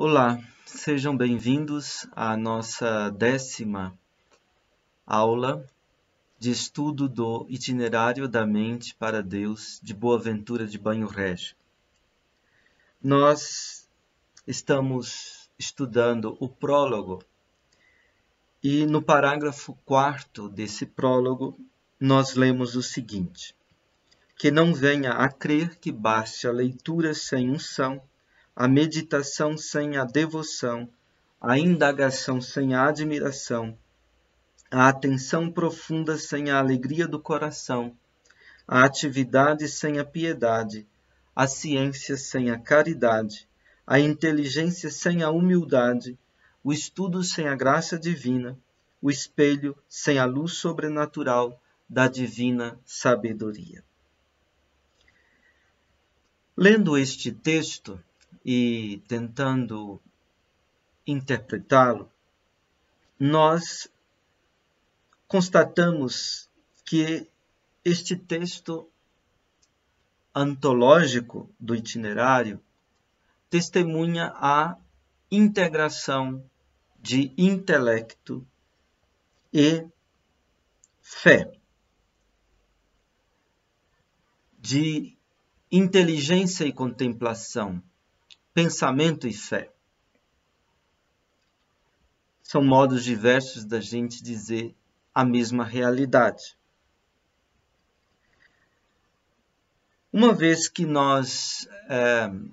Olá, sejam bem-vindos à nossa 10ª aula de estudo do Itinerário da Mente para Deus de Boaventura de Banho Régio. Nós estamos estudando o prólogo e no parágrafo 4º desse prólogo nós lemos o seguinte: que não venha a crer que baste a leitura sem unção, a meditação sem a devoção, a indagação sem a admiração, a atenção profunda sem a alegria do coração, a atividade sem a piedade, a ciência sem a caridade, a inteligência sem a humildade, o estudo sem a graça divina, o espelho sem a luz sobrenatural da divina sabedoria. Lendo este texto e tentando interpretá-lo, nós constatamos que este texto antológico do itinerário testemunha a integração de intelecto e fé, de inteligência e contemplação, pensamento e fé. São modos diversos da gente dizer a mesma realidade. Uma vez que nós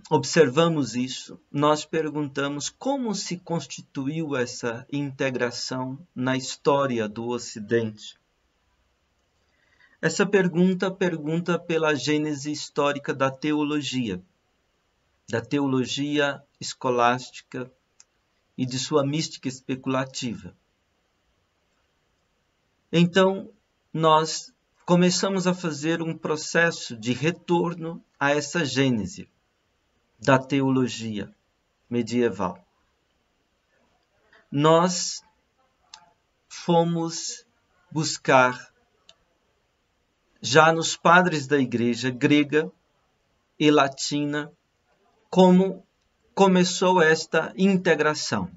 observamos isso, nós perguntamos como se constituiu essa integração na história do Ocidente. Essa pergunta pela gênese histórica da teologia escolástica e de sua mística especulativa. Então, nós começamos a fazer um processo de retorno a essa gênese da teologia medieval. Nós fomos buscar já nos padres da igreja grega e latina como começou esta integração.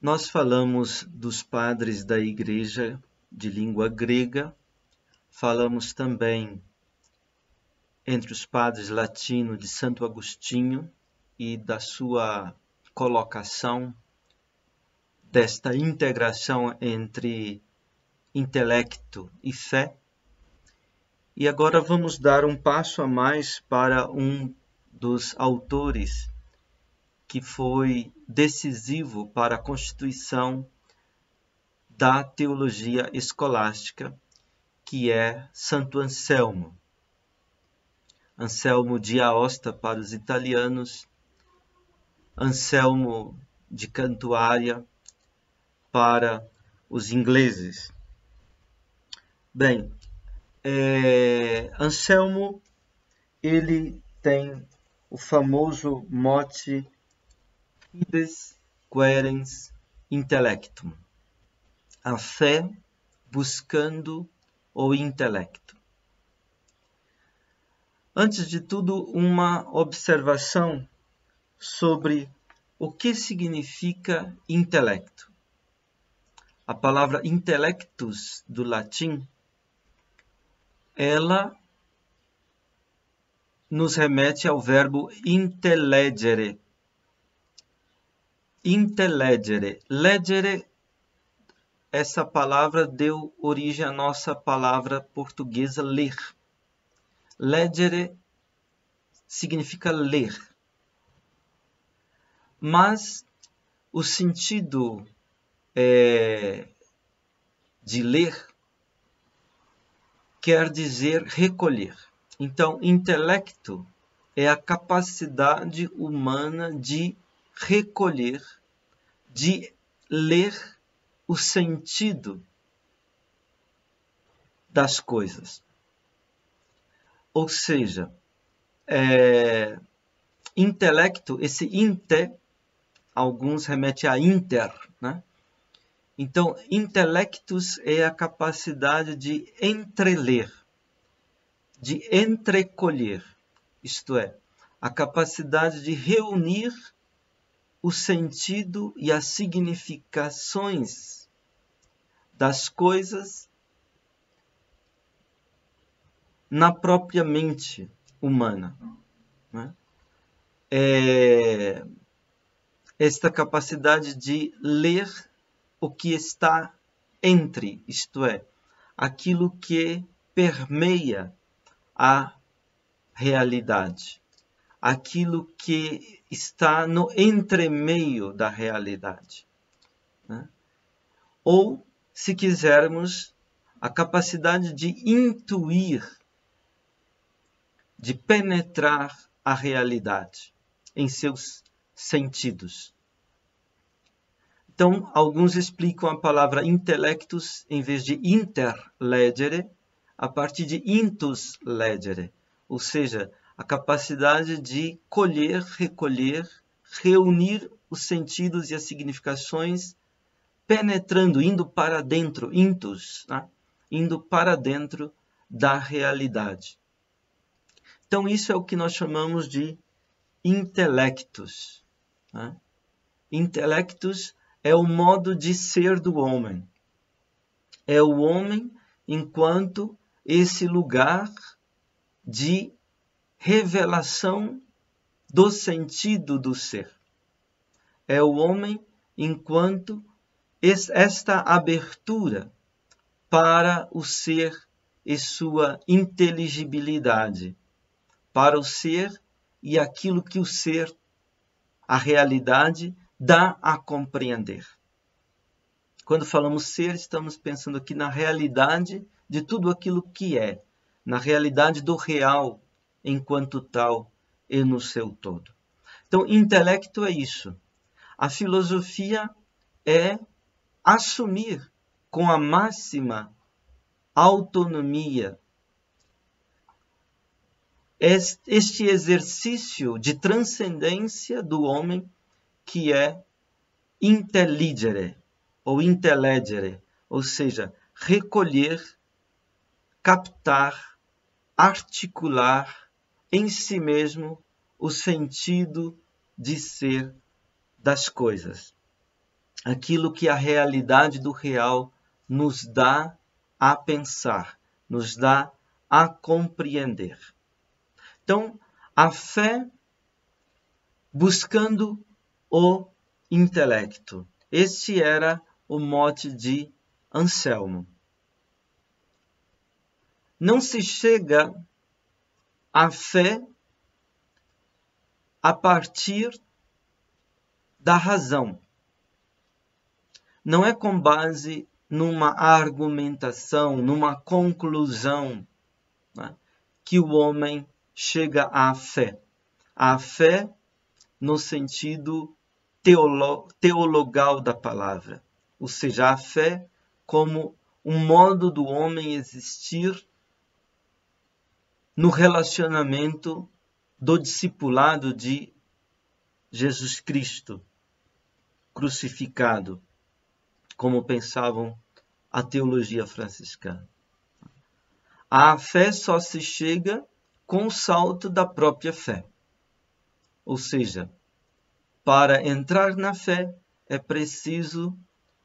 Nós falamos dos padres da igreja de língua grega, falamos também entre os padres latinos de Santo Agostinho e da sua colocação desta integração entre intelecto e fé. E agora vamos dar um passo a mais para um dos autores que foi decisivo para a constituição da teologia escolástica, que é Santo Anselmo. Anselmo de Aosta para os italianos, Anselmo de Cantuária para os ingleses. Bem, Anselmo, ele tem o famoso mote Fides quaerens intellectum, a fé buscando o intelecto. Antes de tudo, uma observação sobre o que significa intelecto. A palavra intellectus do latim, ela nos remete ao verbo intellegere. Intellegere. Leggere, essa palavra deu origem à nossa palavra portuguesa ler. Leggere significa ler. Mas o sentido de ler quer dizer recolher. Então, intelecto é a capacidade humana de recolher, de ler o sentido das coisas. Ou seja, intelecto, esse inte, alguns remetem a inter, né? Então, intelectus é a capacidade de entreler, de entrecolher, isto é, a capacidade de reunir o sentido e as significações das coisas na própria mente humana, né? Esta capacidade de ler o que está entre, isto é, aquilo que permeia a realidade, aquilo que está no entremeio da realidade, né? Ou, se quisermos, a capacidade de intuir, de penetrar a realidade em seus sentidos. Então, alguns explicam a palavra intellectus em vez de interlegere, a partir de intus legere, ou seja, a capacidade de colher, recolher, reunir os sentidos e as significações, penetrando, indo para dentro, intus, né? Indo para dentro da realidade. Então, isso é o que nós chamamos de intelectus, né? Intelectus é o modo de ser do homem. É o homem enquanto esse lugar de revelação do sentido do ser. É o homem enquanto esta abertura para o ser e sua inteligibilidade, para o ser e aquilo que o ser, a realidade, dá a compreender. Quando falamos ser, estamos pensando aqui na realidade de tudo aquilo que é, na realidade do real enquanto tal e no seu todo. Então, intelecto é isso. A filosofia é assumir com a máxima autonomia este exercício de transcendência do homem que é intelligere ou intellegere, ou seja, recolher, captar, articular em si mesmo o sentido de ser das coisas. Aquilo que a realidade do real nos dá a pensar, nos dá a compreender. Então, a fé buscando o intelecto. Este era o mote de Anselmo. Não se chega à fé a partir da razão. Não é com base numa argumentação, numa conclusão, né, que o homem chega à fé. A fé no sentido teologal da palavra, ou seja, a fé como um modo do homem existir no relacionamento do discipulado de Jesus Cristo crucificado, como pensavam a teologia franciscana. A fé só se chega com o salto da própria fé. Ou seja, para entrar na fé é preciso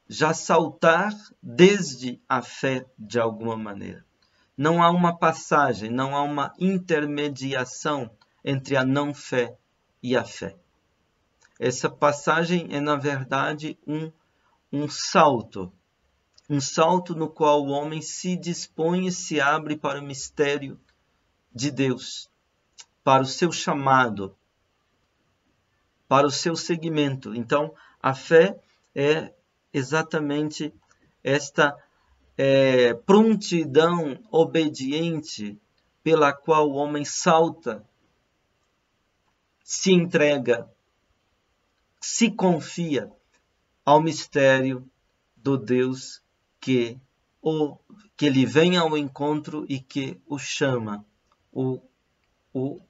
já saltar desde a fé de alguma maneira. Não há uma passagem, não há uma intermediação entre a não-fé e a fé. Essa passagem é, na verdade, um salto no qual o homem se dispõe e se abre para o mistério de Deus, para o seu chamado, para o seu seguimento. Então, a fé é exatamente esta prontidão obediente pela qual o homem salta, se entrega, se confia ao mistério do Deus que lhe vem ao encontro e que o chama, o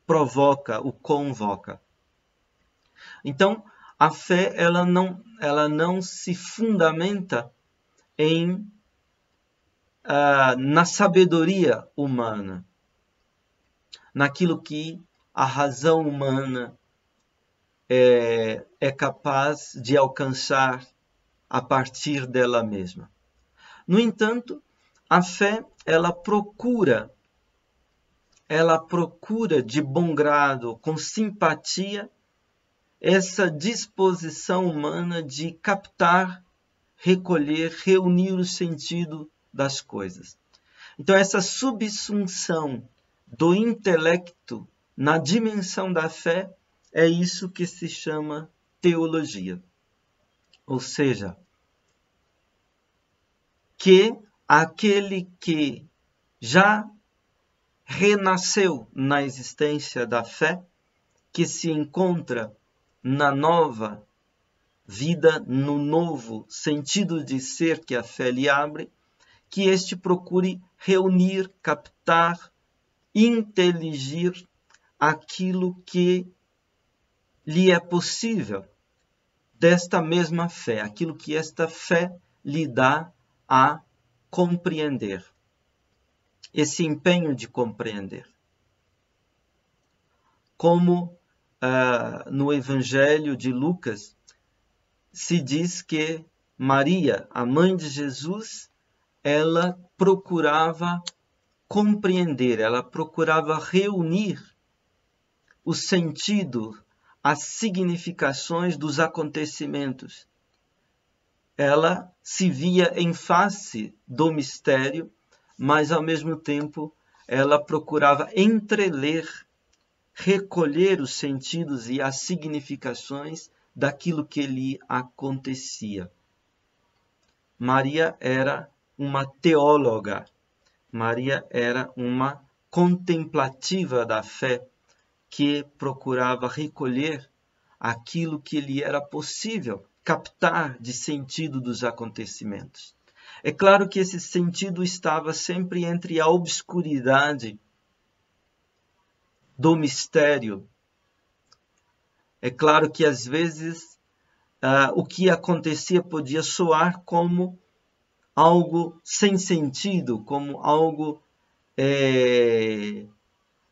provoca, o convoca. Então, a fé ela não se fundamenta na sabedoria humana, naquilo que a razão humana é capaz de alcançar a partir dela mesma. No entanto, a fé, ela procura de bom grado, com simpatia, essa disposição humana de captar, recolher, reunir o sentido das coisas. Então, essa subsunção do intelecto na dimensão da fé é isso que se chama teologia. Ou seja, que aquele que já renasceu na existência da fé, que se encontra na nova vida, no novo sentido de ser que a fé lhe abre, que este procure reunir, captar, inteligir aquilo que lhe é possível desta mesma fé, aquilo que esta fé lhe dá a compreender. Esse empenho de compreender. Como no Evangelho de Lucas se diz que Maria, a mãe de Jesus, ela procurava compreender, ela procurava reunir o sentido, as significações dos acontecimentos. Ela se via em face do mistério, mas ao mesmo tempo ela procurava entreler, recolher os sentidos e as significações daquilo que lhe acontecia. Maria era uma teóloga, Maria era uma contemplativa da fé, que procurava recolher aquilo que lhe era possível captar de sentido dos acontecimentos. É claro que esse sentido estava sempre entre a obscuridade do mistério. É claro que às vezes o que acontecia podia soar como algo sem sentido, como algo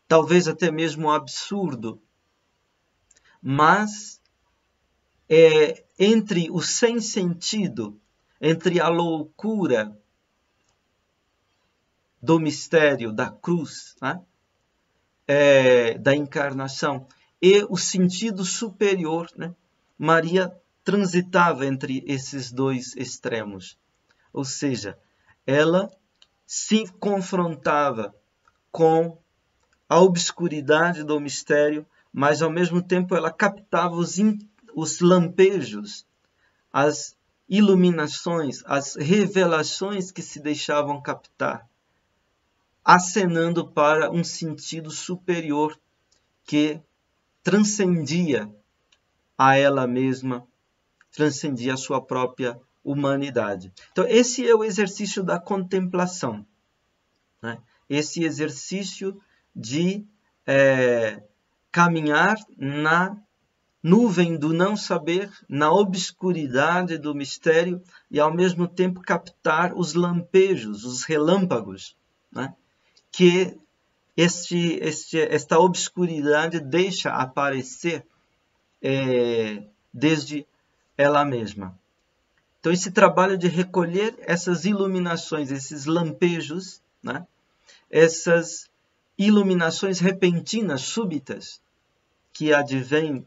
talvez até mesmo absurdo. Mas entre o sem sentido, entre a loucura do mistério da cruz, né? Da encarnação, e o sentido superior, né? Maria transitava entre esses dois extremos. Ou seja, ela se confrontava com a obscuridade do mistério, mas ao mesmo tempo ela captava os lampejos, as iluminações, as revelações que se deixavam captar, acenando para um sentido superior que transcendia a ela mesma, transcendia a sua própria humanidade. Então, esse é o exercício da contemplação, né? Esse exercício de caminhar na nuvem do não saber, na obscuridade do mistério e ao mesmo tempo captar os lampejos, os relâmpagos, né? Que esta obscuridade deixa aparecer desde ela mesma. Então, esse trabalho de recolher essas iluminações, esses lampejos, né? Essas iluminações repentinas, súbitas, que advêm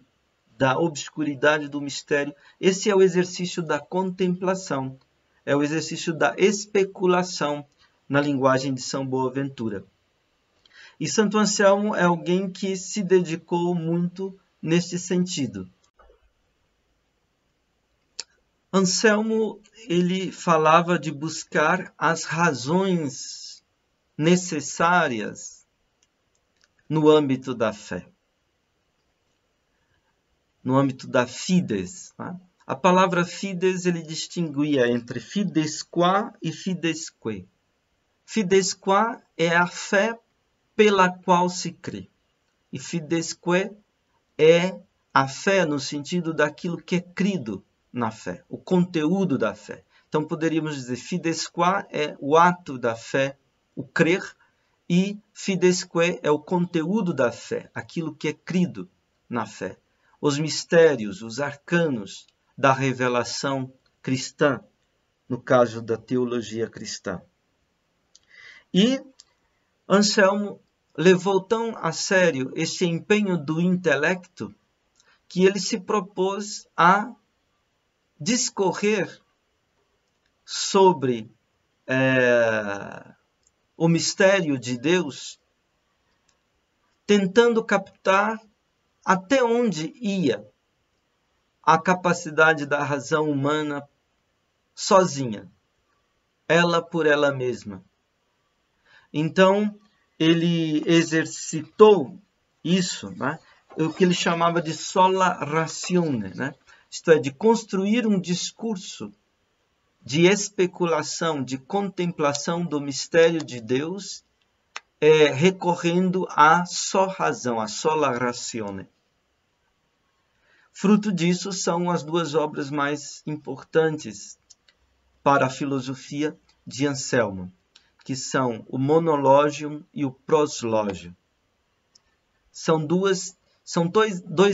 da obscuridade do mistério, esse é o exercício da contemplação, é o exercício da especulação, na linguagem de São Boaventura. E Santo Anselmo é alguém que se dedicou muito neste sentido. Anselmo, ele falava de buscar as razões necessárias no âmbito da fé, no âmbito da fides. Né? A palavra fides ele distinguia entre fides qua e fides que. Fides qua é a fé pela qual se crê, e fides que é a fé no sentido daquilo que é crido na fé, o conteúdo da fé. Então poderíamos dizer fides qua é o ato da fé, o crer, e fidesque é o conteúdo da fé, aquilo que é crido na fé. Os mistérios, os arcanos da revelação cristã, no caso da teologia cristã. E Anselmo levou tão a sério esse empenho do intelecto que ele se propôs a discorrer sobre o mistério de Deus, tentando captar até onde ia a capacidade da razão humana sozinha, ela por ela mesma. Então, ele exercitou isso, né? O que ele chamava de sola ratione, né? Isto é, de construir um discurso de especulação, de contemplação do mistério de Deus, recorrendo à só razão, à sola ratione. Fruto disso são as duas obras mais importantes para a filosofia de Anselmo, que são o Monologium e o Proslógio. São dois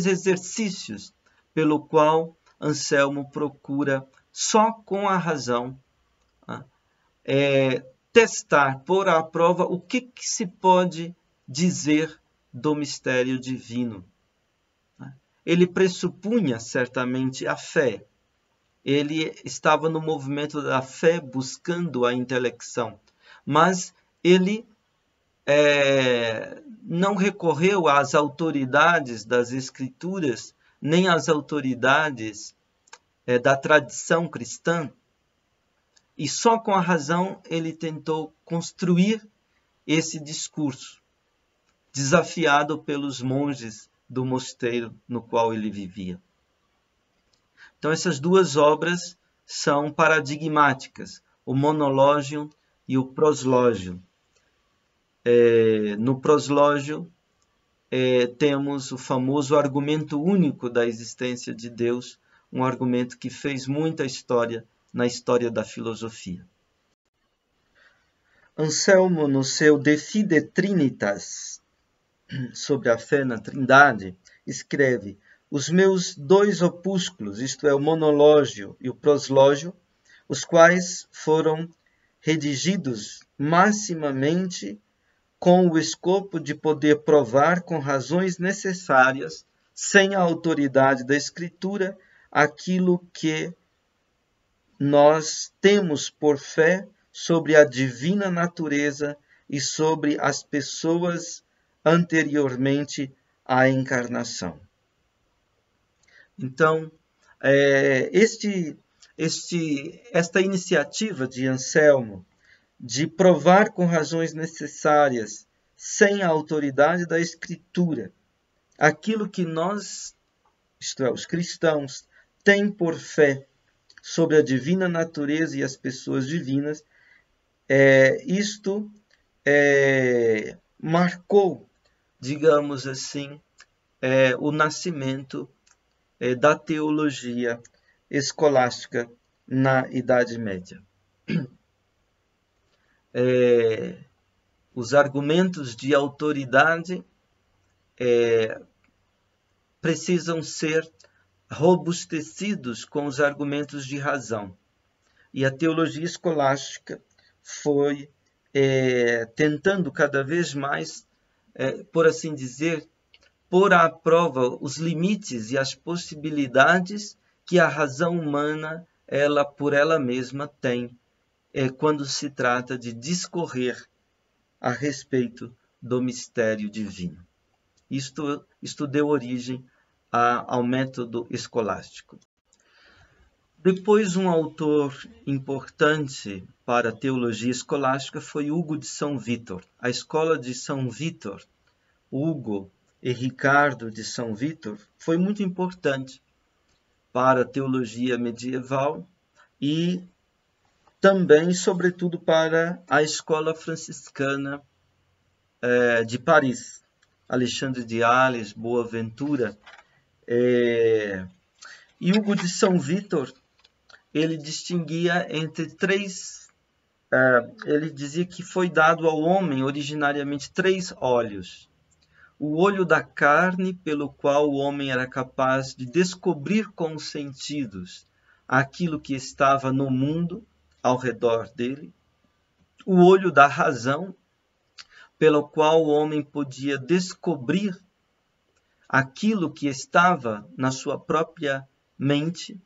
exercícios pelo qual Anselmo procura, só com a razão, testar, pôr à prova o que se pode dizer do mistério divino. Ele pressupunha certamente a fé. Ele estava no movimento da fé buscando a intelecção, mas ele não recorreu às autoridades das Escrituras, nem às autoridades da tradição cristã, e só com a razão ele tentou construir esse discurso, desafiado pelos monges do mosteiro no qual ele vivia. Então, essas duas obras são paradigmáticas, o Monologium e o Proslógio. No Proslógio, temos o famoso argumento único da existência de Deus, um argumento que fez muita história na história da filosofia. Anselmo, no seu De Fide Trinitas, sobre a fé na Trindade, escreve: os meus dois opúsculos, isto é, o Monológio e o Proslógio, os quais foram redigidos maximamente com o escopo de poder provar com razões necessárias, sem a autoridade da Escritura, aquilo que nós temos por fé sobre a divina natureza e sobre as pessoas anteriormente à encarnação. Então, esta iniciativa de Anselmo de provar com razões necessárias, sem a autoridade da Escritura, aquilo que nós, isto é, os cristãos, têm por fé sobre a divina natureza e as pessoas divinas, isto marcou, digamos assim, o nascimento da teologia escolástica na Idade Média. Os argumentos de autoridade precisam ser robustecidos com os argumentos de razão. E a teologia escolástica foi tentando cada vez mais, por assim dizer, pôr à prova os limites e as possibilidades que a razão humana, ela por ela mesma, tem quando se trata de discorrer a respeito do mistério divino. Isto deu origem ao método escolástico. Depois, um autor importante para a teologia escolástica foi Hugo de São Vítor. A escola de São Vítor, Hugo e Ricardo de São Vítor, foi muito importante para a teologia medieval e também, sobretudo, para a escola franciscana de Paris. Alexandre de Sales, Boaventura. E Hugo de São Vítor, ele distinguia entre três ele dizia que foi dado ao homem originariamente 3 olhos. O olho da carne, pelo qual o homem era capaz de descobrir com os sentidos aquilo que estava no mundo ao redor dele. O olho da razão, pelo qual o homem podia descobrir aquilo que estava na sua própria mente,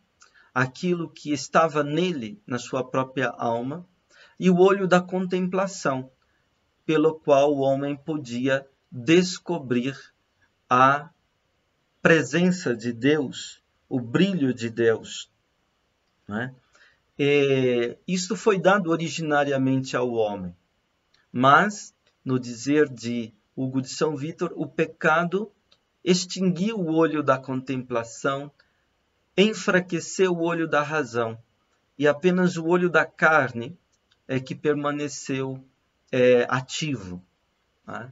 aquilo que estava nele, na sua própria alma, e o olho da contemplação, pelo qual o homem podia descobrir a presença de Deus, o brilho de Deus. Né? Isto foi dado originariamente ao homem, mas, no dizer de Hugo de São Vítor, o pecado extinguiu o olho da contemplação, enfraqueceu o olho da razão, e apenas o olho da carne é que permaneceu ativo. Né?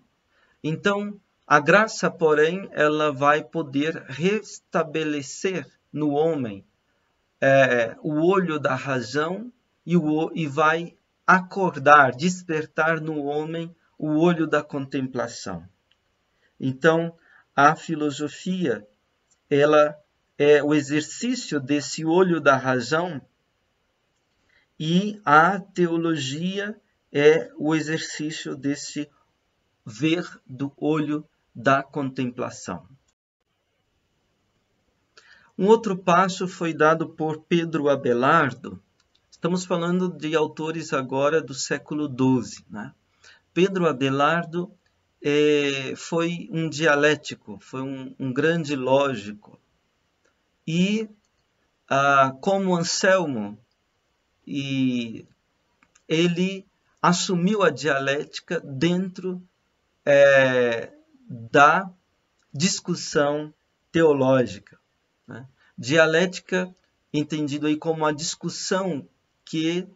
Então, a graça, porém, ela vai poder restabelecer no homem o olho da razão e vai acordar, despertar no homem o olho da contemplação. Então, a filosofia, ela é o exercício desse olho da razão, e a teologia é o exercício desse ver do olho da contemplação. Um outro passo foi dado por Pedro Abelardo. Estamos falando de autores agora do século XII. Né? Pedro Abelardo foi um dialético, foi um grande lógico. E, como Anselmo, ele assumiu a dialética dentro da discussão teológica. Né? Dialética, entendido aí como a discussão que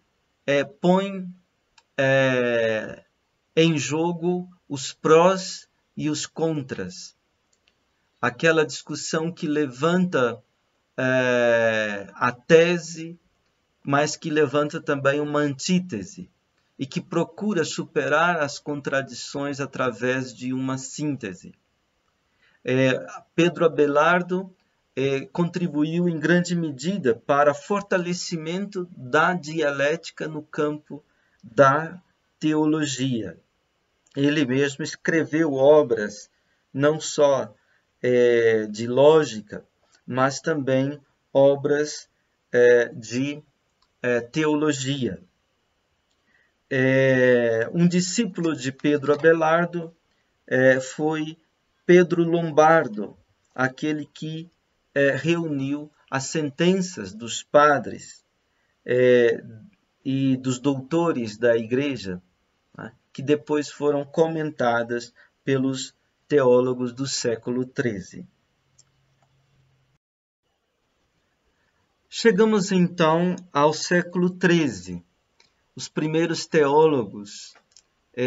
põe em jogo os prós e os contras. Aquela discussão que levanta a tese, mas que levanta também uma antítese e que procura superar as contradições através de uma síntese. Pedro Abelardo contribuiu em grande medida para fortalecimento da dialética no campo da teologia. Ele mesmo escreveu obras não só de lógica, mas também obras de teologia. Um discípulo de Pedro Abelardo foi Pedro Lombardo, aquele que reuniu as sentenças dos padres e dos doutores da igreja, né, que depois foram comentadas pelos teólogos do século XIII. Chegamos então ao século XIII. Os primeiros teólogos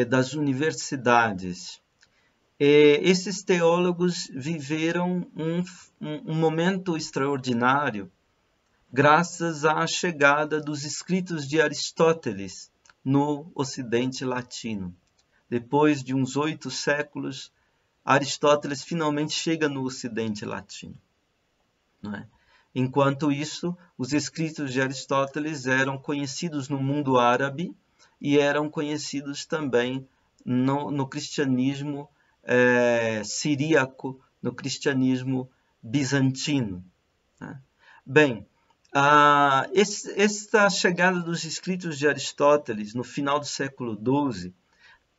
das universidades. Esses teólogos viveram um momento extraordinário graças à chegada dos escritos de Aristóteles no Ocidente Latino. Depois de uns 8 séculos, Aristóteles finalmente chega no Ocidente Latino. Não é? Enquanto isso, os escritos de Aristóteles eram conhecidos no mundo árabe e eram conhecidos também no cristianismo siríaco, no cristianismo bizantino. Né? Bem, esta chegada dos escritos de Aristóteles no final do século XII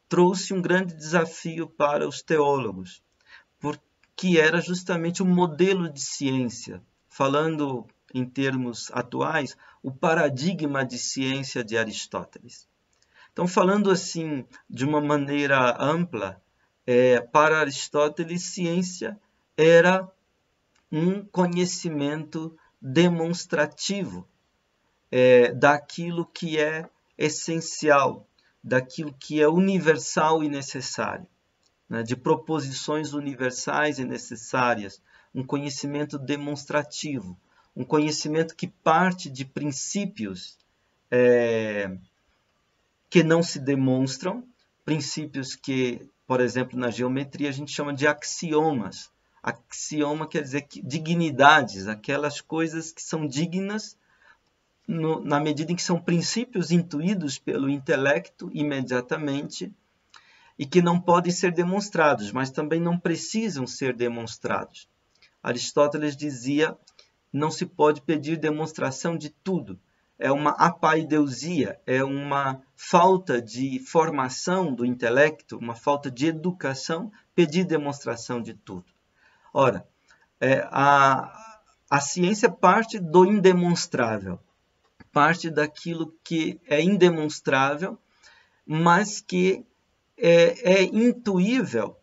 trouxe um grande desafio para os teólogos, porque era justamente um modelo de ciência. Falando em termos atuais, o paradigma de ciência de Aristóteles. Então, falando assim de uma maneira ampla, para Aristóteles, ciência era um conhecimento demonstrativo daquilo que é essencial, daquilo que é universal e necessário, né, de proposições universais e necessárias, um conhecimento demonstrativo, um conhecimento que parte de princípios que não se demonstram, princípios que, por exemplo, na geometria a gente chama de axiomas. Axioma quer dizer dignidades, aquelas coisas que são dignas na medida em que são princípios intuídos pelo intelecto imediatamente e que não podem ser demonstrados, mas também não precisam ser demonstrados. Aristóteles dizia: não se pode pedir demonstração de tudo. É uma apaideusia, é uma falta de formação do intelecto, uma falta de educação, pedir demonstração de tudo. Ora, a ciência parte do indemonstrável, parte daquilo que é indemonstrável, mas que é intuível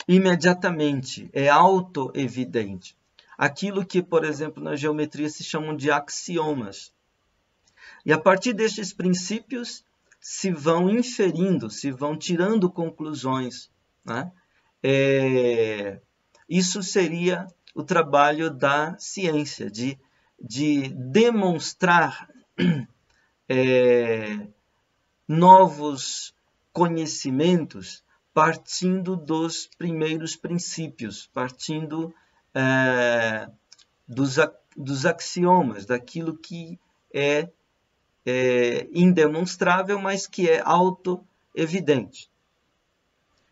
imediatamente, é autoevidente. Aquilo que, por exemplo, na geometria se chamam de axiomas. E a partir destes princípios se vão inferindo, se vão tirando conclusões, né? Isso seria o trabalho da ciência, de demonstrar novos conhecimentos partindo dos primeiros princípios, partindo dos axiomas, daquilo que é indemonstrável, mas que é auto-evidente.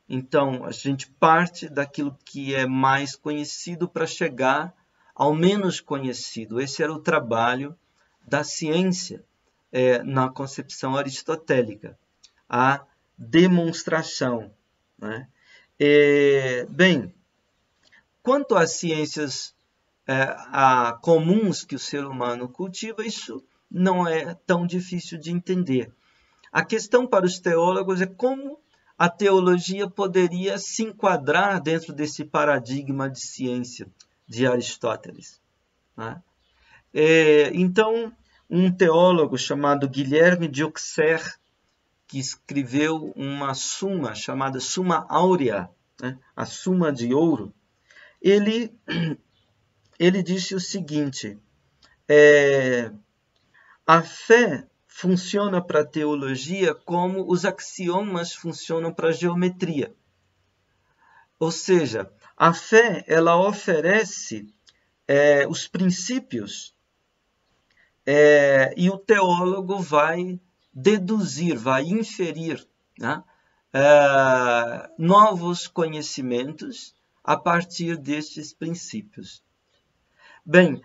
Então, a gente parte daquilo que é mais conhecido para chegar ao menos conhecido. Esse era o trabalho da ciência na concepção aristotélica, a demonstração, né? Bem, quanto às ciências comuns que o ser humano cultiva, isso não é tão difícil de entender. A questão para os teólogos é como a teologia poderia se enquadrar dentro desse paradigma de ciência de Aristóteles, né? Então, um teólogo chamado Guilherme de Auxerre, que escreveu uma suma chamada Summa Aurea, né? A Suma de Ouro, ele disse o seguinte: a fé funciona para a teologia como os axiomas funcionam para a geometria. Ou seja, a fé ela oferece os princípios e o teólogo vai deduzir, vai inferir, né, novos conhecimentos a partir destes princípios. Bem,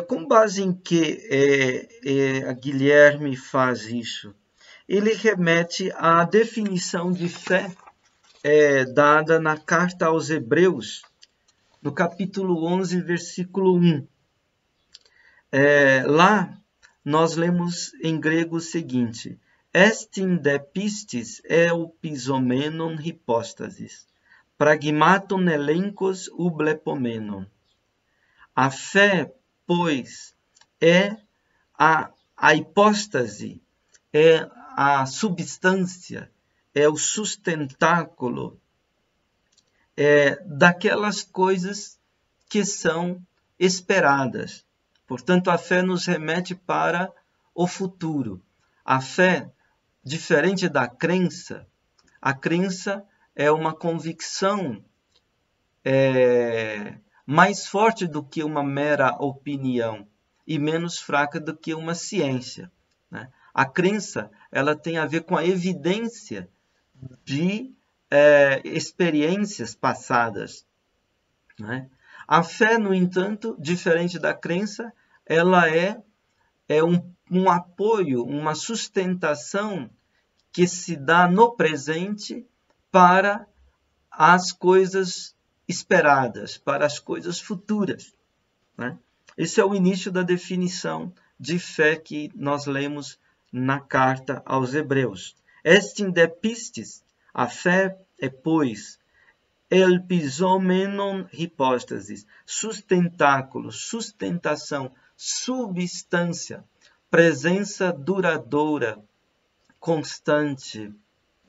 com base em que a Guilherme faz isso? Ele remete à definição de fé dada na carta aos Hebreus, no capítulo 11, versículo 1. Lá nós lemos em grego o seguinte: Estin de pistis eupisomenon hypostasis, pragmaton elencos ublepomenon. A fé, pois, é a hipóstase, é a substância, é o sustentáculo daquelas coisas que são esperadas. Portanto, a fé nos remete para o futuro. A fé, diferente da crença, a crença é uma convicção mais forte do que uma mera opinião e menos fraca do que uma ciência, né? A crença ela tem a ver com a evidência de experiências passadas, né? A fé, no entanto, diferente da crença, ela é um apoio, uma sustentação que se dá no presente para as coisas esperadas, para as coisas futuras, né? Esse é o início da definição de fé que nós lemos na carta aos Hebreus. Estin de pistis, a fé é, pois, elpisomenon hypostasis, sustentáculo, sustentação, substância, presença duradoura, constante,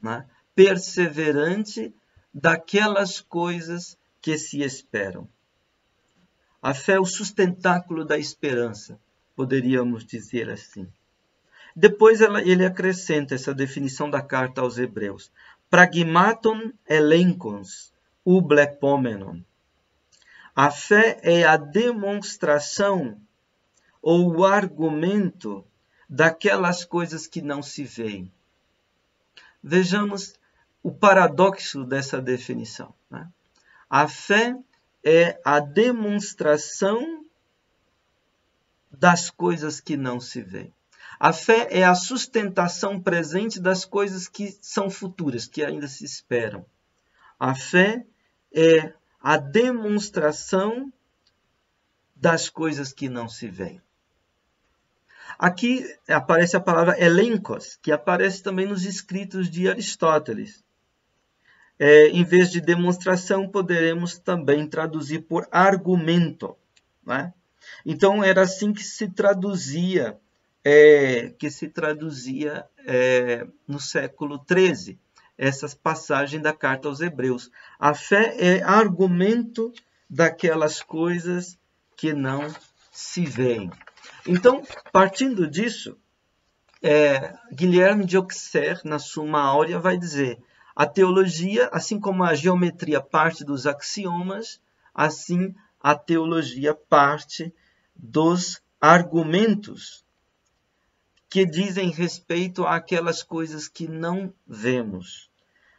né? Perseverante daquelas coisas que se esperam. A fé é o sustentáculo da esperança, poderíamos dizer assim. Depois ele acrescenta essa definição da carta aos Hebreus. Pragmaton elenkos ublepomenon. A fé é a demonstração ou o argumento daquelas coisas que não se veem. Vejamos o paradoxo dessa definição, né? A fé é a demonstração das coisas que não se veem. A fé é a sustentação presente das coisas que são futuras, que ainda se esperam. A fé é a demonstração das coisas que não se veem. Aqui aparece a palavra elenkos, que aparece também nos escritos de Aristóteles. Em vez de demonstração, poderemos também traduzir por argumento, né? Então, era assim que se traduzia, no século XIII, essa passagem da carta aos Hebreus. A fé é argumento daquelas coisas que não se veem. Então, partindo disso, Guilherme de Auxerre, na Suma Áurea, vai dizer: a teologia, assim como a geometria parte dos axiomas, assim a teologia parte dos argumentos que dizem respeito àquelas coisas que não vemos.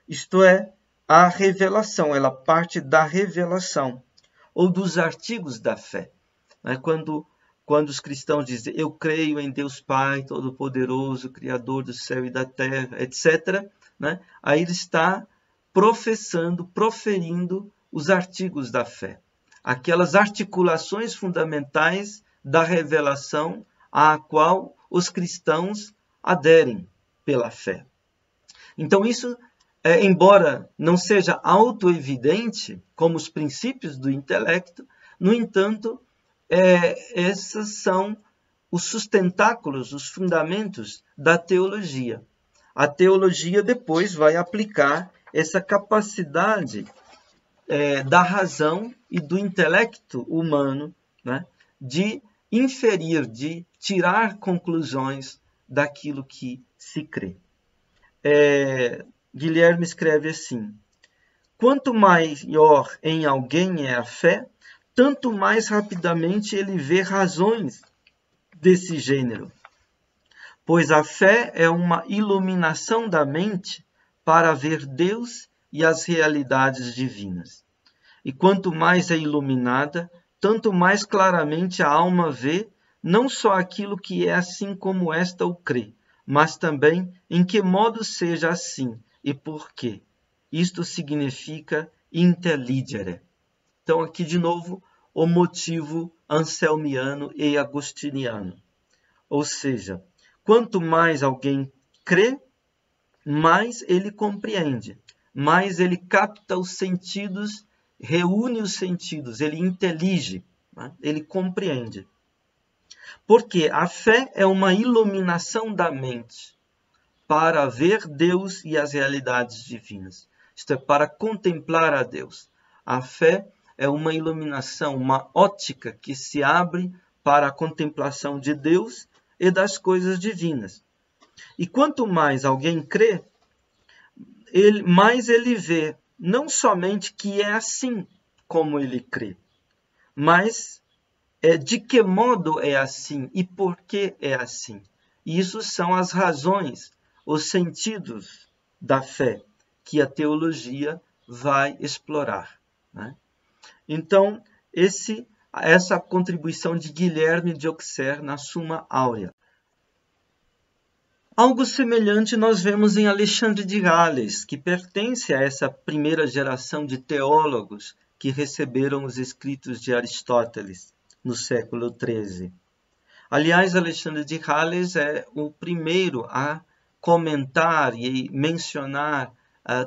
Isto é, a revelação, ela parte da revelação, ou dos artigos da fé. Quando os cristãos dizem, eu creio em Deus Pai Todo-Poderoso, Criador do céu e da terra, etc., aí ele está proferindo os artigos da fé. Aquelas articulações fundamentais da revelação à qual os cristãos aderem pela fé. Então isso, embora não seja autoevidente, como os princípios do intelecto, no entanto, esses são os sustentáculos, os fundamentos da teologia. A teologia depois vai aplicar essa capacidade da razão e do intelecto humano, de inferir, de tirar conclusões daquilo que se crê. Guilherme escreve assim: quanto maior em alguém é a fé, tanto mais rapidamente ele vê razões desse gênero. Pois a fé é uma iluminação da mente para ver Deus e as realidades divinas. E quanto mais é iluminada, tanto mais claramente a alma vê não só aquilo que é assim como esta o crê, mas também em que modo seja assim e por quê. Isto significa intelligere. Então, aqui de novo, o motivo anselmiano e agostiniano. Ou seja, quanto mais alguém crê, mais ele compreende, mais ele capta os sentidos, reúne os sentidos, ele intelige, ele compreende. Porque a fé é uma iluminação da mente para ver Deus e as realidades divinas. Isto é, para contemplar a Deus. A fé é uma iluminação, uma ótica que se abre para a contemplação de Deus e das coisas divinas. E quanto mais alguém crê, mais ele vê não somente que é assim como ele crê, mas de que modo é assim e por que é assim. E isso são as razões, os sentidos da fé que a teologia vai explorar. Então, essa contribuição de Guilherme de Auxerre na Suma Áurea. Algo semelhante nós vemos em Alexandre de Gales, que pertence a essa primeira geração de teólogos que receberam os escritos de Aristóteles no século XIII. Aliás, Alexandre de Gales é o primeiro a comentar e mencionar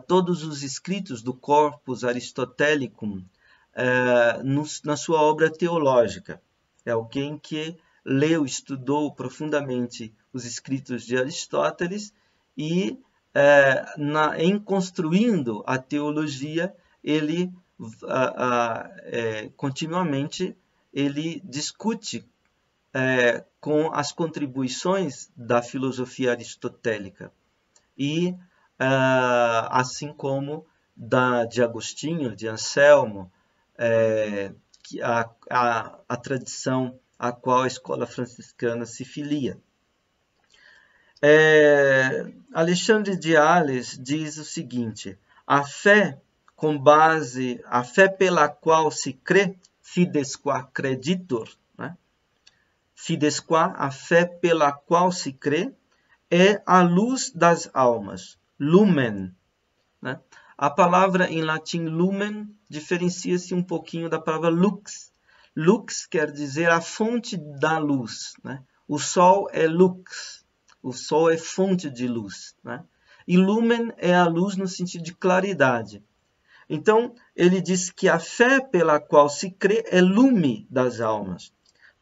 todos os escritos do Corpus Aristotelicum na sua obra teológica. É alguém que leu, estudou profundamente os escritos de Aristóteles e, em construindo a teologia, ele continuamente ele discute com as contribuições da filosofia aristotélica e assim como de Agostinho, de Anselmo, a tradição a qual a escola franciscana se filia. Alexandre de Sales diz o seguinte: a fé pela qual se crê, fides qua creditur, né? Fides qua, a fé pela qual se crê, é a luz das almas, lumen, né? A palavra em latim lumen diferencia-se um pouquinho da palavra lux. Lux quer dizer a fonte da luz, né? O sol é lux, o sol é fonte de luz, né? E lumen é a luz no sentido de claridade. Então, ele diz que a fé pela qual se crê é lume das almas,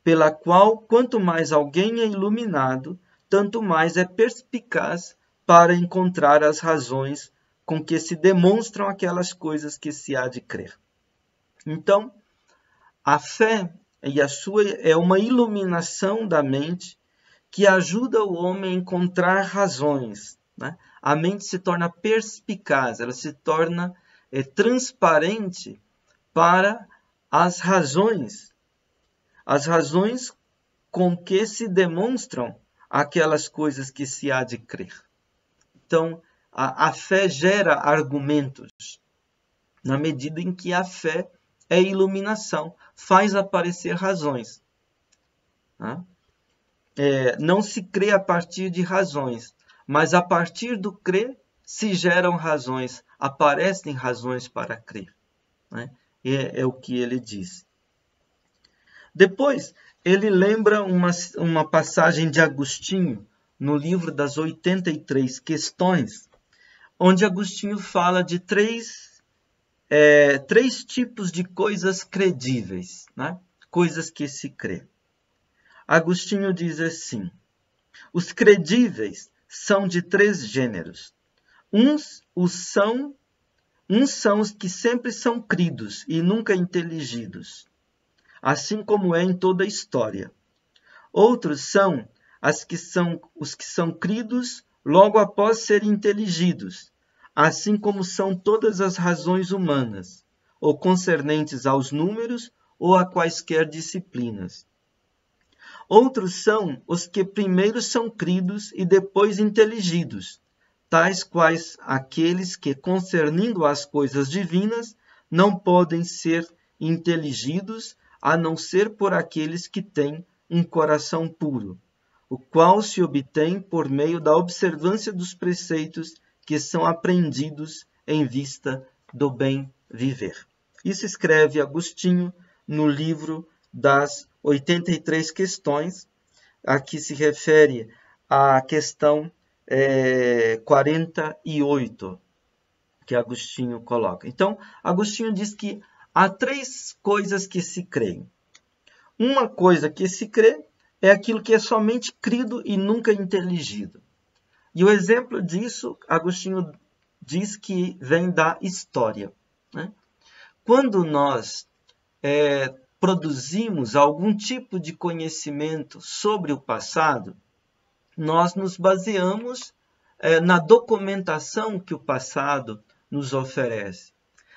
pela qual, quanto mais alguém é iluminado, tanto mais é perspicaz para encontrar as razões com que se demonstram aquelas coisas que se há de crer. Então, a fé é uma iluminação da mente que ajuda o homem a encontrar razões, né? A mente se torna perspicaz, ela se torna transparente para as razões com que se demonstram aquelas coisas que se há de crer. Então, a fé gera argumentos, na medida em que a fé é iluminação, faz aparecer razões. Né? Não se crê a partir de razões, mas a partir do crer se geram razões, aparecem razões para crer. Né? É o que ele diz. Depois, ele lembra uma passagem de Agostinho, no livro das 83 questões, onde Agostinho fala de três tipos de coisas credíveis, né? Coisas que se crê. Agostinho diz assim: os credíveis são de 3 gêneros. Uns são os que sempre são cridos e nunca inteligidos, assim como é em toda a história. Outros são os que são cridos logo após serem inteligidos, assim como são todas as razões humanas, ou concernentes aos números ou a quaisquer disciplinas. Outros são os que primeiro são cridos e depois inteligidos, tais quais aqueles que, concernindo as coisas divinas, não podem ser inteligidos, a não ser por aqueles que têm um coração puro, o qual se obtém por meio da observância dos preceitos que são aprendidos em vista do bem viver. Isso escreve Agostinho no livro das 83 questões. Aqui se refere à questão 48, que Agostinho coloca. Então, Agostinho diz que há 3 coisas que se creem. Uma coisa que se crê é aquilo que é somente crido e nunca inteligido. E o exemplo disso, Agostinho diz que vem da história. Né? Quando nós produzimos algum tipo de conhecimento sobre o passado, nós nos baseamos na documentação que o passado nos oferece,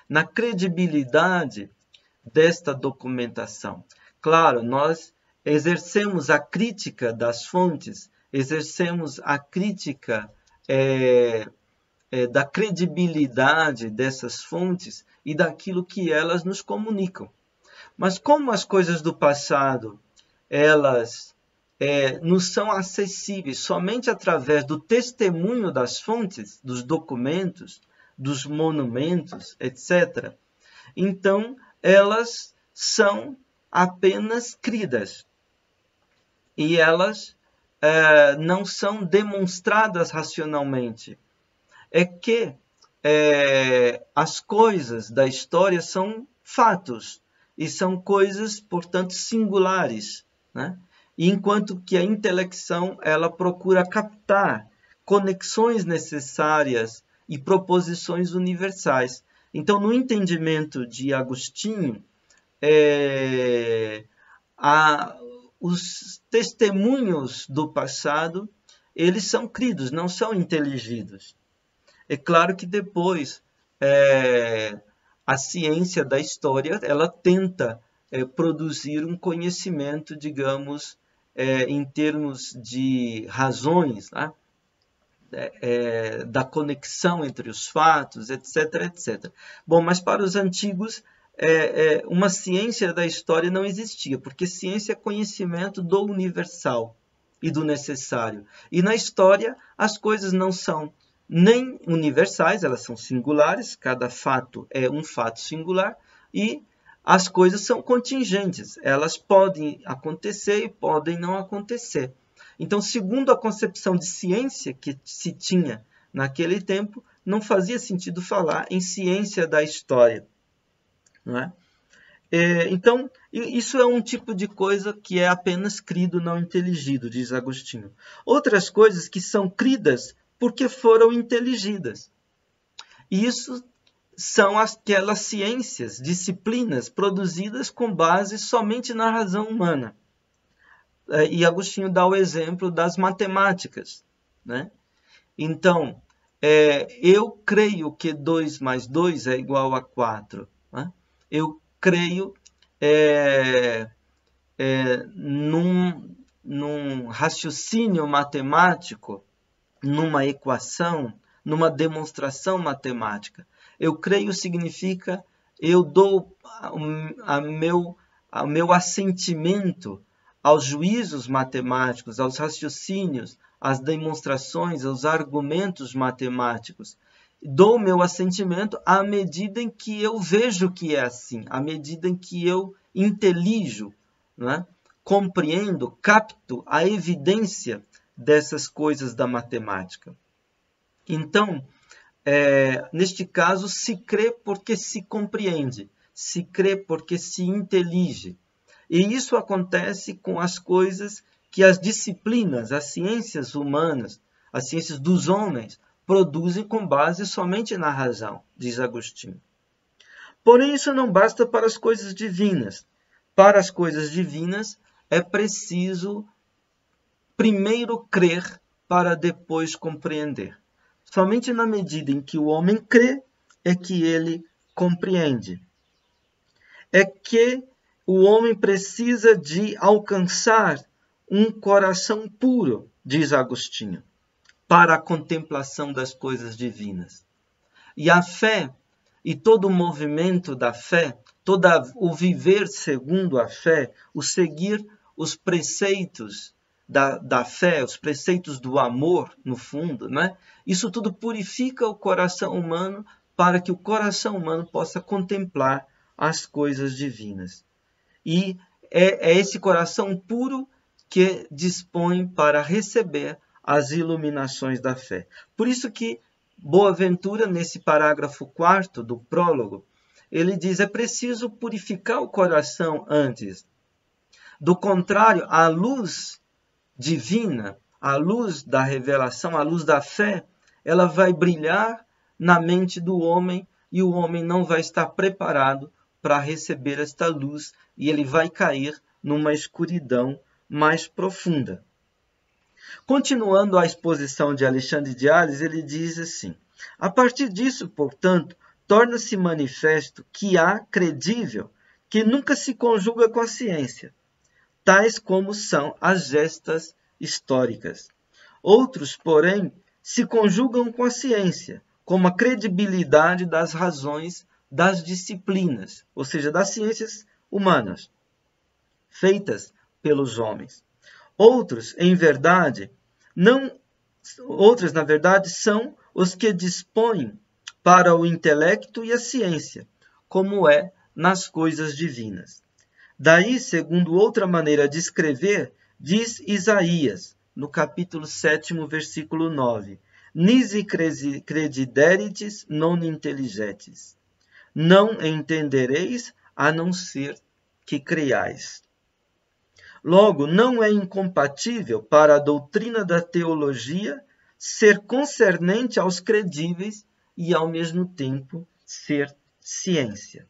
na credibilidade desta documentação. Claro, nós exercemos a crítica das fontes, exercemos a crítica da credibilidade dessas fontes e daquilo que elas nos comunicam. Mas como as coisas do passado, elas nos são acessíveis somente através do testemunho das fontes, dos documentos, dos monumentos, etc., então elas são apenas cridas e elas não são demonstradas racionalmente. É que as coisas da história são fatos e são coisas, portanto, singulares, né? E enquanto que a intelecção ela procura captar conexões necessárias e proposições universais. Então, no entendimento de Agostinho, os testemunhos do passado, eles são cridos, não são inteligidos. É claro que depois a ciência da história, ela tenta produzir um conhecimento, digamos, em termos de razões, né? Da conexão entre os fatos, etc, etc. Bom, mas para os antigos, uma ciência da história não existia, porque ciência é conhecimento do universal e do necessário. E na história, as coisas não são nem universais, elas são singulares, cada fato é um fato singular, e as coisas são contingentes, elas podem acontecer e podem não acontecer. Então, segundo a concepção de ciência que se tinha naquele tempo, não fazia sentido falar em ciência da história. Não é? Então, isso é um tipo de coisa que é apenas crido, não inteligido, diz Agostinho. Outras coisas que são cridas porque foram inteligidas. Isso são aquelas ciências, disciplinas produzidas com base somente na razão humana. E Agostinho dá o exemplo das matemáticas, né? Então, eu creio que 2 mais 2 é igual a 4. Né? Eu creio num raciocínio matemático, numa equação, numa demonstração matemática. Eu creio significa eu dou o meu assentimento aos juízos matemáticos, aos raciocínios, às demonstrações, aos argumentos matemáticos. Dou meu assentimento à medida em que eu vejo que é assim, à medida em que eu intelijo, né? Compreendo, capto a evidência dessas coisas da matemática. Então, neste caso, se crê porque se compreende, se crê porque se intelige. E isso acontece com as coisas que as disciplinas, as ciências humanas, as ciências dos homens, produzem com base somente na razão, diz Agostinho. Porém, isso não basta para as coisas divinas. Para as coisas divinas, é preciso primeiro crer para depois compreender. Somente na medida em que o homem crê é que ele compreende. É que o homem precisa de alcançar um coração puro, diz Agostinho, para a contemplação das coisas divinas. E a fé, e todo o movimento da fé, todo o viver segundo a fé, o seguir os preceitos da fé, os preceitos do amor, no fundo, né? Isso tudo purifica o coração humano para que o coração humano possa contemplar as coisas divinas. E é esse coração puro que dispõe para receber as iluminações da fé. Por isso que Boaventura, nesse parágrafo 4º do prólogo, ele diz: é preciso purificar o coração antes. Do contrário, a luz divina, a luz da revelação, a luz da fé, ela vai brilhar na mente do homem e o homem não vai estar preparado para receber esta luz e ele vai cair numa escuridão mais profunda. Continuando a exposição de Alexandre de Sales, ele diz assim: a partir disso, portanto, torna-se manifesto que há credível que nunca se conjuga com a ciência, tais como são as gestas históricas. Outros, porém, se conjugam com a ciência, como a credibilidade das razões das disciplinas, ou seja, das ciências humanas, feitas pelos homens. Outros, na verdade, são os que dispõem para o intelecto e a ciência, como é nas coisas divinas. Daí, segundo outra maneira de escrever, diz Isaías, no capítulo 7, versículo 9, Nisi credideritis non intelligetis. Não entendereis, a não ser que creiais. Logo, não é incompatível para a doutrina da teologia ser concernente aos credíveis e, ao mesmo tempo, ser ciência.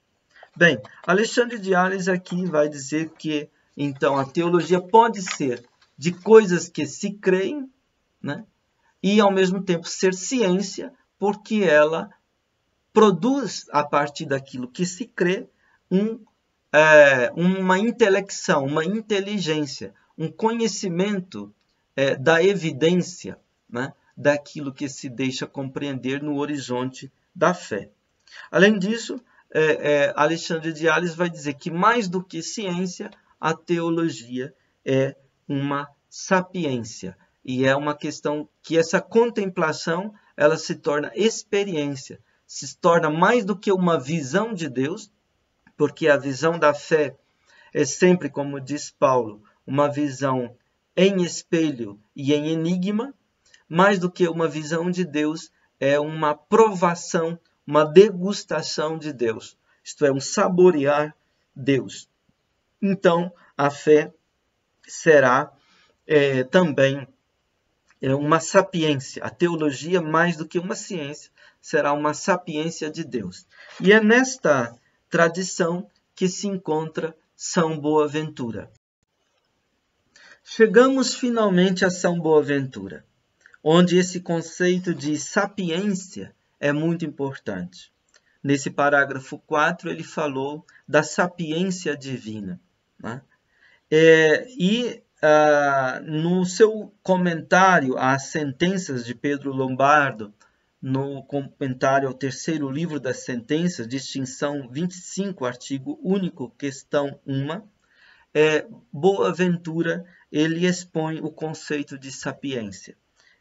Bem, Alexandre de Sales aqui vai dizer que Então, a teologia pode ser de coisas que se creem, né? E, ao mesmo tempo, ser ciência, porque ela produz, a partir daquilo que se crê, uma intelecção, uma inteligência, um conhecimento da evidência, né? Daquilo que se deixa compreender no horizonte da fé. Além disso, Alexandre de Sales vai dizer que, mais do que ciência, a teologia é uma sapiência. E é uma questão que essa contemplação ela se torna experiência, se torna mais do que uma visão de Deus, porque a visão da fé é sempre, como diz Paulo, uma visão em espelho e em enigma, mais do que uma visão de Deus, é uma provação, uma degustação de Deus, isto é, um saborear Deus. Então, a fé será também uma sapiência. A teologia, mais do que uma ciência, será uma sapiência de Deus. E é nesta tradição que se encontra São Boaventura. Chegamos finalmente a São Boaventura, onde esse conceito de sapiência é muito importante. Nesse parágrafo 4, ele falou da sapiência divina, né? No seu comentário às sentenças de Pedro Lombardo, no comentário ao terceiro livro das sentenças, distinção 25, artigo único, questão 1, Boaventura ele expõe o conceito de sapiência.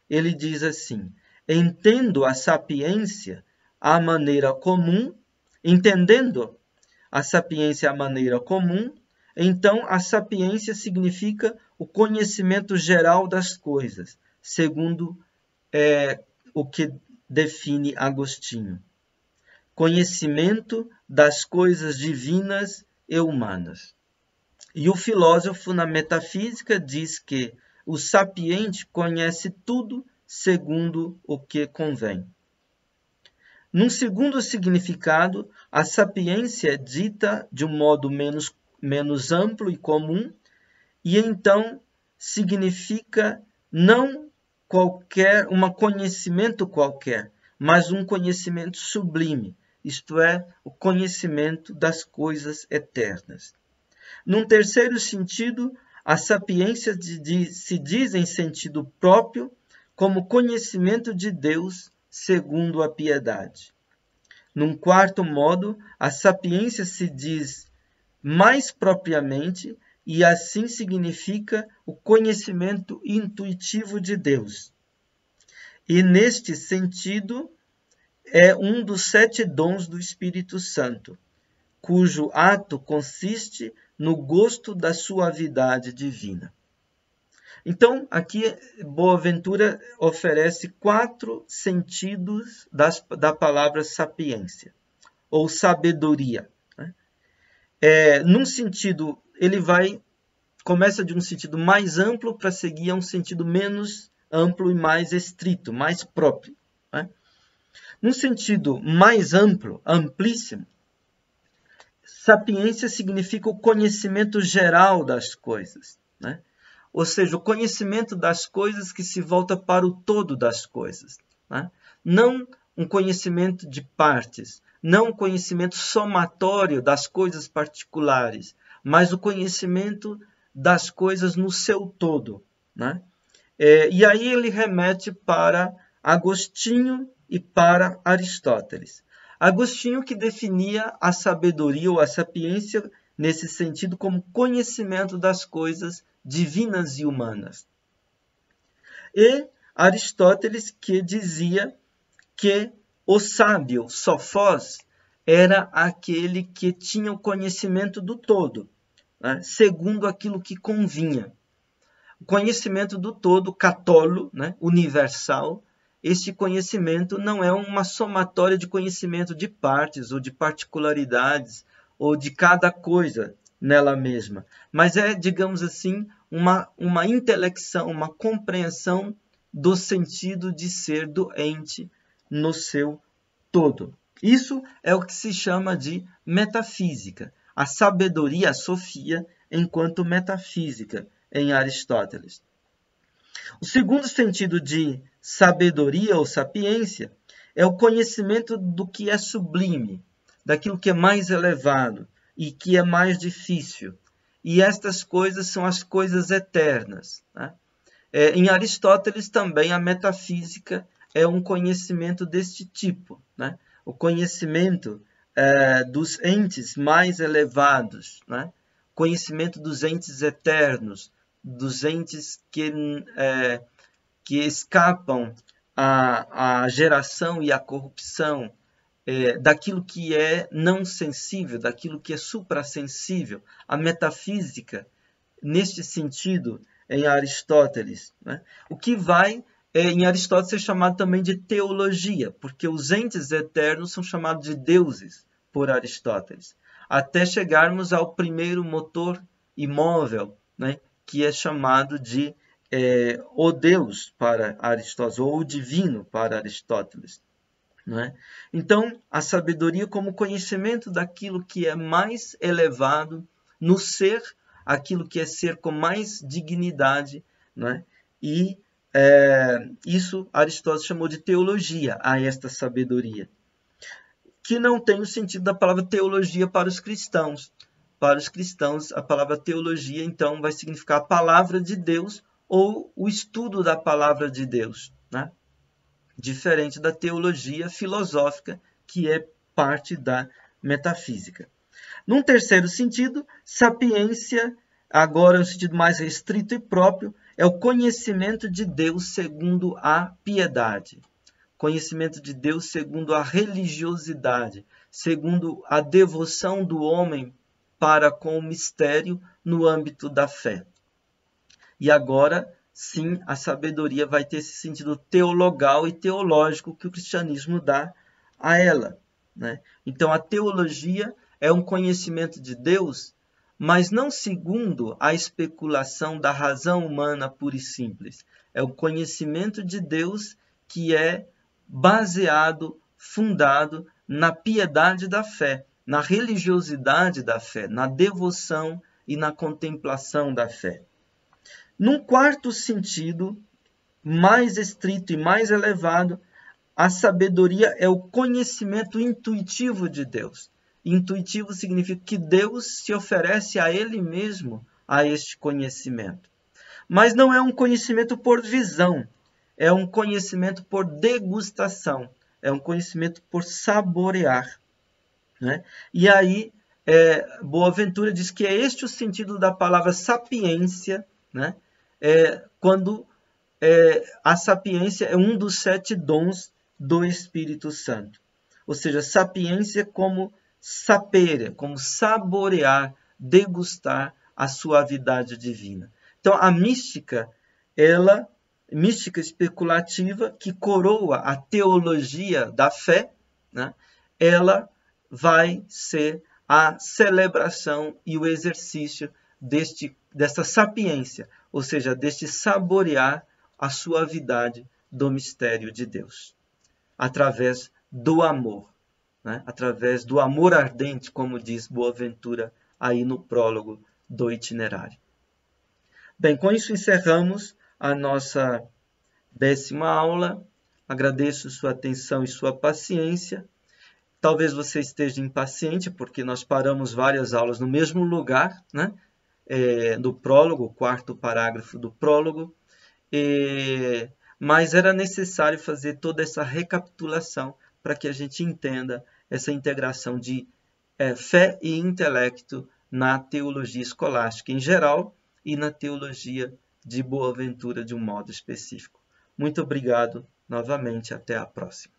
Ele diz assim: entendendo a sapiência à maneira comum, então a sapiência significa o conhecimento geral das coisas, segundo o que define Agostinho. Conhecimento das coisas divinas e humanas. E o filósofo na metafísica diz que o sapiente conhece tudo segundo o que convém. Num segundo significado, a sapiência é dita de um modo menos amplo e comum, e então significa não um conhecimento qualquer, mas um conhecimento sublime, isto é, o conhecimento das coisas eternas. Num terceiro sentido, a sapiência se diz em sentido próprio como conhecimento de Deus segundo a piedade. Num quarto modo, a sapiência se diz mais propriamente e assim significa o conhecimento intuitivo de Deus. E neste sentido, é um dos 7 dons do Espírito Santo, cujo ato consiste no gosto da suavidade divina. Então, aqui Boaventura oferece 4 sentidos da palavra sapiência, ou sabedoria. Num sentido, ele começa de um sentido mais amplo para seguir a um sentido menos amplo e mais estrito, mais próprio. Num sentido mais amplo, amplíssimo, sapiência significa o conhecimento geral das coisas, né? Ou seja, o conhecimento das coisas que se volta para o todo das coisas, né? Não um conhecimento de partes, não um conhecimento somatório das coisas particulares, mas o conhecimento das coisas no seu todo, né? E aí ele remete para Agostinho e para Aristóteles. Agostinho que definia a sabedoria ou a sapiência nesse sentido como conhecimento das coisas divinas e humanas. E Aristóteles que dizia que o sábio, Sofós, era aquele que tinha o conhecimento do todo, né, segundo aquilo que convinha. O conhecimento do todo, catolo, né, universal, este conhecimento não é uma somatória de conhecimento de partes ou de particularidades ou de cada coisa nela mesma, mas é, digamos assim, uma intelecção, uma compreensão do sentido de ser do ente no seu todo. Isso é o que se chama de metafísica. A sabedoria, a sofia, enquanto metafísica em Aristóteles. O segundo sentido de sabedoria ou sapiência é o conhecimento do que é sublime, daquilo que é mais elevado e que é mais difícil. E estas coisas são as coisas eternas, né? Em Aristóteles também a metafísica é um conhecimento deste tipo, né? O conhecimento dos entes mais elevados, né? Conhecimento dos entes eternos, dos entes que escapam à geração e à corrupção, daquilo que é não sensível, daquilo que é suprassensível. A metafísica, neste sentido, em Aristóteles, né? O que vai, em Aristóteles, ser chamado também de teologia, porque os entes eternos são chamados de deuses por Aristóteles, até chegarmos ao primeiro motor imóvel, né? Que é chamado de o Deus para Aristóteles, ou o divino para Aristóteles. Não é? Então, a sabedoria como conhecimento daquilo que é mais elevado no ser, aquilo que é ser com mais dignidade, não é? E isso Aristóteles chamou de teologia, a esta sabedoria, que não tem o sentido da palavra teologia para os cristãos. Para os cristãos, a palavra teologia, então, vai significar a palavra de Deus ou o estudo da palavra de Deus, né? Diferente da teologia filosófica, que é parte da metafísica. Num terceiro sentido, sapiência, agora no sentido mais restrito e próprio, é o conhecimento de Deus segundo a piedade. Conhecimento de Deus segundo a religiosidade, segundo a devoção do homem para com o mistério no âmbito da fé. E agora, sim, a sabedoria vai ter esse sentido teologal e teológico que o cristianismo dá a ela, né? Então, a teologia é um conhecimento de Deus, mas não segundo a especulação da razão humana pura e simples. É o conhecimento de Deus que é baseado, fundado na piedade da fé, na religiosidade da fé, na devoção e na contemplação da fé. Num quarto sentido, mais estrito e mais elevado, a sabedoria é o conhecimento intuitivo de Deus. Intuitivo significa que Deus se oferece a Ele mesmo a este conhecimento. Mas não é um conhecimento por visão, é um conhecimento por degustação, é um conhecimento por saborear, né? E aí, Boaventura diz que é este o sentido da palavra sapiência, né? Quando a sapiência é um dos 7 dons do Espírito Santo. Ou seja, sapiência como sapere, como saborear, degustar a suavidade divina. Então, a mística, mística especulativa, que coroa a teologia da fé, né? Ela vai ser a celebração e o exercício desta sapiência, ou seja, deste saborear a suavidade do mistério de Deus, através do amor, né? Através do amor ardente, como diz Boaventura aí no prólogo do itinerário. Bem, com isso encerramos a nossa 10ª aula. Agradeço sua atenção e sua paciência. Talvez você esteja impaciente, porque nós paramos várias aulas no mesmo lugar, né? Do prólogo, o 4º parágrafo do prólogo, mas era necessário fazer toda essa recapitulação para que a gente entenda essa integração de fé e intelecto na teologia escolástica em geral e na teologia de Boaventura de um modo específico. Muito obrigado novamente, até a próxima.